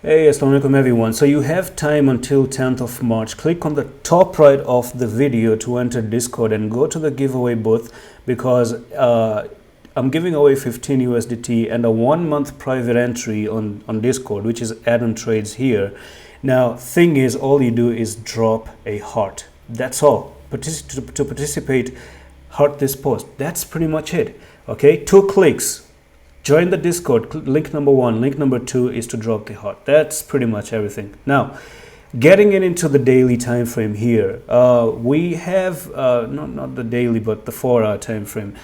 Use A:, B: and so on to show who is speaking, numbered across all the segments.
A: Hey, assalamu alaikum everyone. So you have time until 10th of March. Click on the top right of the video to enter Discord and go to the giveaway booth because I'm giving away 15 USDT and a 1-month private entry on Discord, which is add-on trades here. Now, thing is, all you do is drop a heart. That's all. To participate, heart this post. That's pretty much it. Okay, 2 clicks. Join the Discord, link number 1. Link number 2 is to drop the heart. That's pretty much everything. Now, getting it into the daily time frame here, we have, not the daily, but the 4-hour time frame.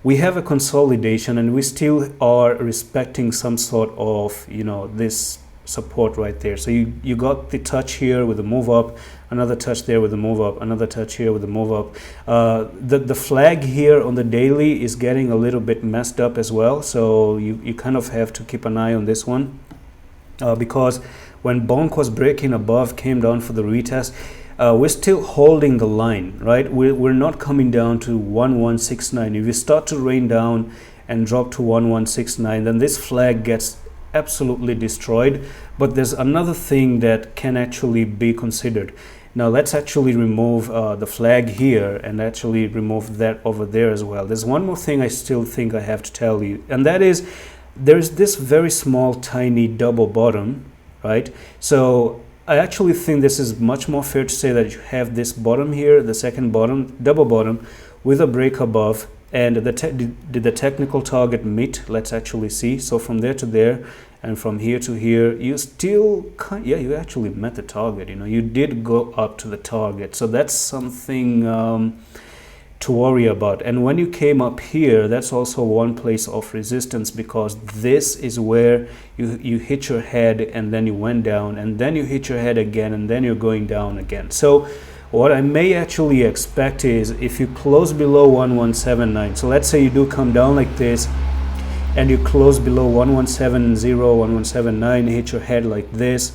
A: We have a consolidation and we still are respecting some sort of, this support right there. So you got the touch here with the move up, another touch there with the move up, another touch here with the move up. The flag here on the daily is getting a little bit messed up as well, so you kind of have to keep an eye on this one because when BONK was breaking above, came down for the retest, we're still holding the line, right? We're not coming down to 1169. If you start to rain down and drop to 1169, then this flag gets absolutely destroyed. But there's another thing that can actually be considered. Now let's actually remove the flag here and actually remove that over there as well. There's one more thing I still think I have to tell you, and that is there's this very small tiny double bottom, right? So I actually think this is much more fair to say that you have this bottom here, the second bottom, double bottom with a break above, and did the technical target meet? Let's actually see. So from there to there and from here to here, you still you actually met the target. You did go up to the target, so that's something to worry about. And when you came up here, that's also one place of resistance because this is where you hit your head and then you went down and then you hit your head again and then you're going down again. So what I may actually expect is if you close below 1179, so let's say you do come down like this and you close below 1170, 1179, hit your head like this,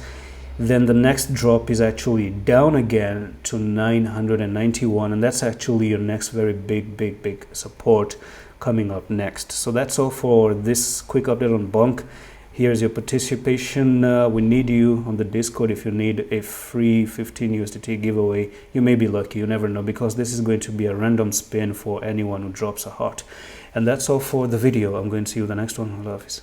A: then the next drop is actually down again to 991, and that's actually your next very big support coming up next. So that's all for this quick update on BONK. Here's your participation. We need you on the Discord if you need a free 15 USDT giveaway. You may be lucky, you never know, because this is going to be a random spin for anyone who drops a heart. And that's all for the video. I'm going to see you in the next one. Allah Hafiz.